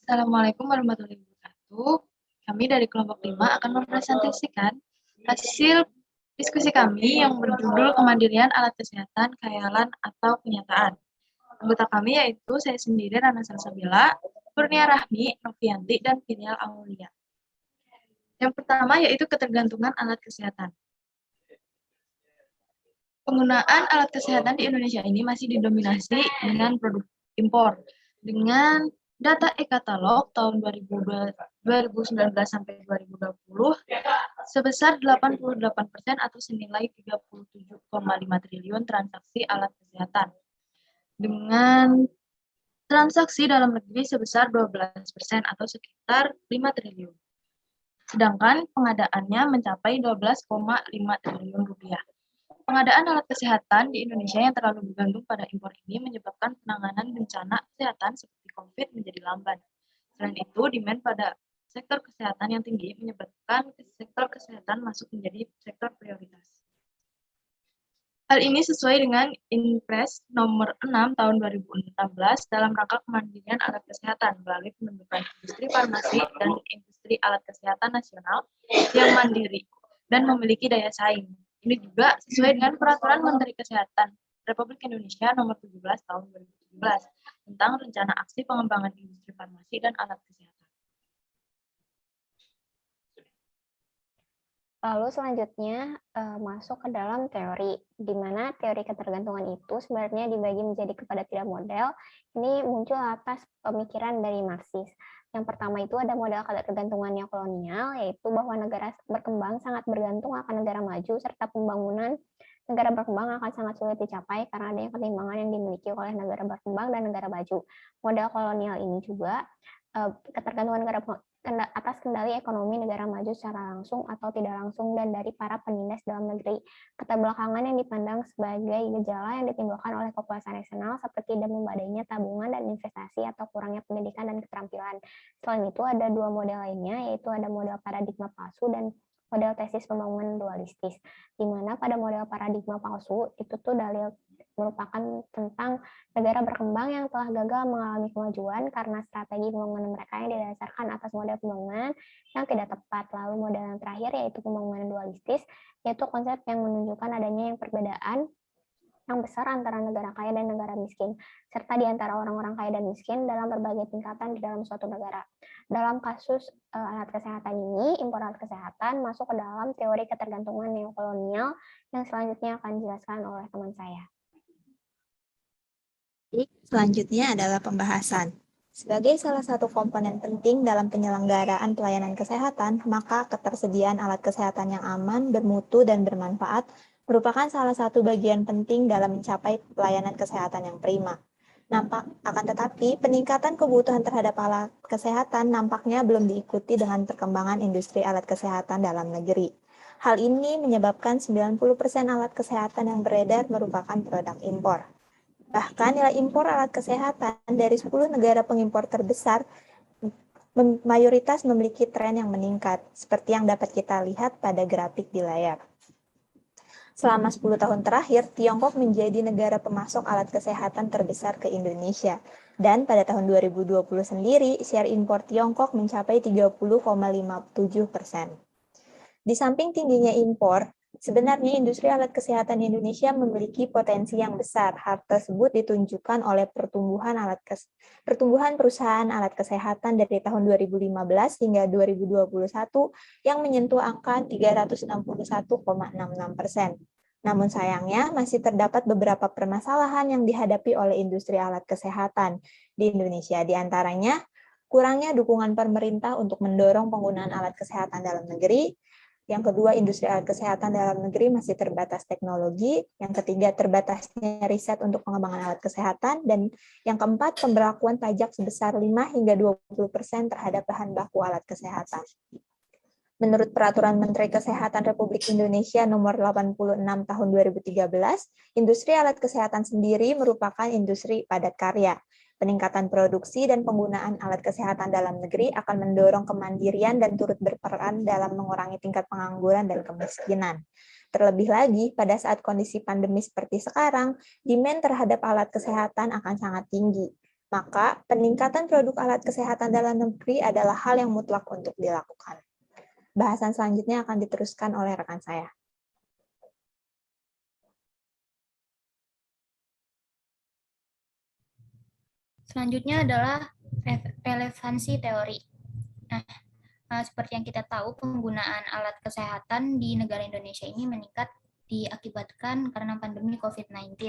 Assalamualaikum warahmatullahi wabarakatuh. Kami dari kelompok 5 akan mempresentasikan hasil diskusi kami yang berjudul Kemandirian Alat Kesehatan, Khayalan atau Kenyataan. Anggota kami yaitu saya sendiri, Rana Salsabila, Kurnia Rahmi, Novianti, dan Filial Aulia. Yang pertama yaitu ketergantungan alat kesehatan. Penggunaan alat kesehatan di Indonesia ini masih didominasi dengan produk impor. Dengan data e-katalog tahun 2019 sampai 2020 sebesar 88% atau senilai 37,5 triliun transaksi alat kesehatan. Dengan transaksi dalam negeri sebesar 12% atau sekitar 5 triliun. Sedangkan pengadaannya mencapai 12,5 triliun rupiah. Pengadaan alat kesehatan di Indonesia yang terlalu bergantung pada impor ini menyebabkan penanganan bencana kesehatan seperti COVID menjadi lamban. Selain itu, demand pada sektor kesehatan yang tinggi menyebabkan sektor kesehatan masuk menjadi sektor prioritas. Hal ini sesuai dengan Inpres nomor 6 tahun 2016 dalam rangka kemandirian alat kesehatan melalui pembentukan industri farmasi dan industri alat kesehatan nasional yang mandiri dan memiliki daya saing. Ini juga sesuai dengan Peraturan Menteri Kesehatan Republik Indonesia Nomor 17 Tahun 2017 tentang Rencana Aksi Pengembangan Industri Farmasi dan Alat Kesehatan. Lalu selanjutnya masuk ke dalam teori, di mana teori ketergantungan itu sebenarnya dibagi menjadi kepada 3 model. Ini muncul atas pemikiran dari Marxis. Yang pertama itu ada model ketergantungannya kolonial, yaitu bahwa negara berkembang sangat bergantung akan negara maju, serta pembangunan negara berkembang akan sangat sulit dicapai karena adanya ketimpangan yang dimiliki oleh negara berkembang dan negara maju. Model kolonial ini juga ketergantungan negara atas kendali ekonomi negara maju secara langsung atau tidak langsung dan dari para penindas dalam negeri. Keterbelakangan yang dipandang sebagai gejala yang ditimbulkan oleh populasi nasional seperti tidak membadainya tabungan dan investasi atau kurangnya pendidikan dan keterampilan. Selain itu ada 2 model lainnya, yaitu ada model paradigma palsu dan model tesis pembangunan dualistis, di mana pada model paradigma palsu itu tuh dalil merupakan tentang negara berkembang yang telah gagal mengalami kemajuan karena strategi pembangunan mereka yang didasarkan atas model pembangunan yang tidak tepat. Lalu model yang terakhir yaitu pembangunan dualistis, yaitu konsep yang menunjukkan adanya yang perbedaan yang besar antara negara kaya dan negara miskin, serta di antara orang-orang kaya dan miskin dalam berbagai tingkatan di dalam suatu negara. Dalam kasus alat kesehatan ini, impor alat kesehatan masuk ke dalam teori ketergantungan neokolonial yang selanjutnya akan dijelaskan oleh teman saya. Selanjutnya adalah pembahasan. Sebagai salah satu komponen penting dalam penyelenggaraan pelayanan kesehatan, maka ketersediaan alat kesehatan yang aman, bermutu, dan bermanfaat merupakan salah satu bagian penting dalam mencapai pelayanan kesehatan yang prima. Akan tetapi, peningkatan kebutuhan terhadap alat kesehatan nampaknya belum diikuti dengan perkembangan industri alat kesehatan dalam negeri. Hal ini menyebabkan 90% alat kesehatan yang beredar merupakan produk impor. Bahkan nilai impor alat kesehatan dari 10 negara pengimpor terbesar mayoritas memiliki tren yang meningkat, seperti yang dapat kita lihat pada grafik di layar. Selama 10 tahun terakhir, Tiongkok menjadi negara pemasok alat kesehatan terbesar ke Indonesia. Dan pada tahun 2020 sendiri, share impor Tiongkok mencapai 30,57%. Di samping tingginya impor, sebenarnya industri alat kesehatan Indonesia memiliki potensi yang besar. Hal tersebut ditunjukkan oleh pertumbuhan perusahaan alat kesehatan dari tahun 2015 hingga 2021 yang menyentuh angka 361,66%. Namun sayangnya masih terdapat beberapa permasalahan yang dihadapi oleh industri alat kesehatan di Indonesia. Di antaranya, kurangnya dukungan pemerintah untuk mendorong penggunaan alat kesehatan dalam negeri. Yang kedua, industri alat kesehatan dalam negeri masih terbatas teknologi. Yang ketiga, terbatasnya riset untuk pengembangan alat kesehatan. Dan yang keempat, pemberlakuan pajak sebesar 5 hingga 20% terhadap bahan baku alat kesehatan. Menurut Peraturan Menteri Kesehatan Republik Indonesia Nomor 86 Tahun 2013, industri alat kesehatan sendiri merupakan industri padat karya. Peningkatan produksi dan penggunaan alat kesehatan dalam negeri akan mendorong kemandirian dan turut berperan dalam mengurangi tingkat pengangguran dan kemiskinan. Terlebih lagi, pada saat kondisi pandemi seperti sekarang, demand terhadap alat kesehatan akan sangat tinggi. maka peningkatan produk alat kesehatan dalam negeri adalah hal yang mutlak untuk dilakukan. Bahasan selanjutnya akan diteruskan oleh rekan saya. Selanjutnya adalah relevansi teori. Nah, seperti yang kita tahu, penggunaan alat kesehatan di negara Indonesia ini meningkat diakibatkan karena pandemi COVID-19,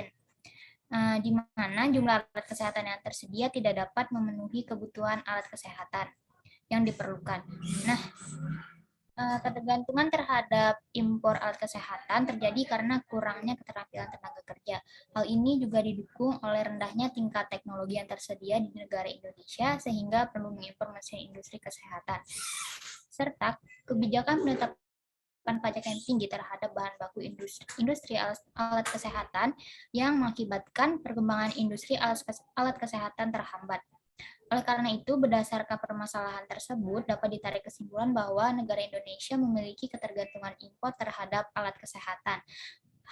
di mana jumlah alat kesehatan yang tersedia tidak dapat memenuhi kebutuhan alat kesehatan yang diperlukan. Nah, ketergantungan terhadap impor alat kesehatan terjadi karena kurangnya keterampilan tenaga kerja. Hal ini juga didukung oleh rendahnya tingkat teknologi yang tersedia di negara Indonesia sehingga perlu mengimpor mesin industri kesehatan. Serta kebijakan penetapan pajak yang tinggi terhadap bahan baku industri alat kesehatan yang mengakibatkan perkembangan industri alat kesehatan terhambat. Oleh karena itu, berdasarkan permasalahan tersebut, dapat ditarik kesimpulan bahwa negara Indonesia memiliki ketergantungan impor terhadap alat kesehatan.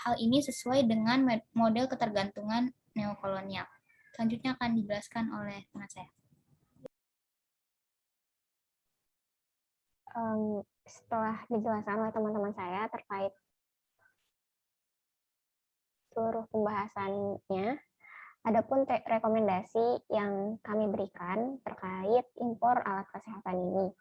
Hal ini sesuai dengan model ketergantungan neokolonial. Selanjutnya akan dijelaskan oleh teman saya. Setelah dijelaskan oleh teman-teman saya terkait seluruh pembahasannya, adapun rekomendasi yang kami berikan terkait impor alat kesehatan ini.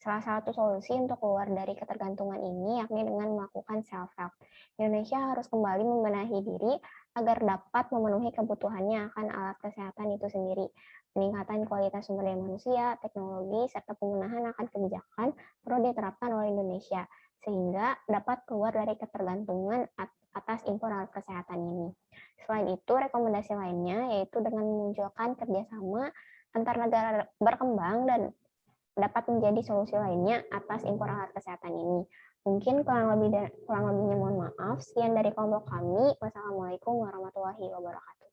Salah satu solusi untuk keluar dari ketergantungan ini yakni dengan melakukan self-help. Indonesia harus kembali membenahi diri agar dapat memenuhi kebutuhannya akan alat kesehatan itu sendiri. Peningkatan kualitas sumber daya manusia, teknologi, serta pembenahan akan kebijakan perlu diterapkan oleh Indonesia sehingga dapat keluar dari ketergantungan atas impor alat kesehatan ini. Selain itu, rekomendasi lainnya yaitu dengan memunculkan kerjasama antar negara berkembang dan dapat menjadi solusi lainnya atas impor alat kesehatan ini. Mungkin kurang lebihnya mohon maaf. Sekian dari kelompok kami. Wassalamualaikum warahmatullahi wabarakatuh.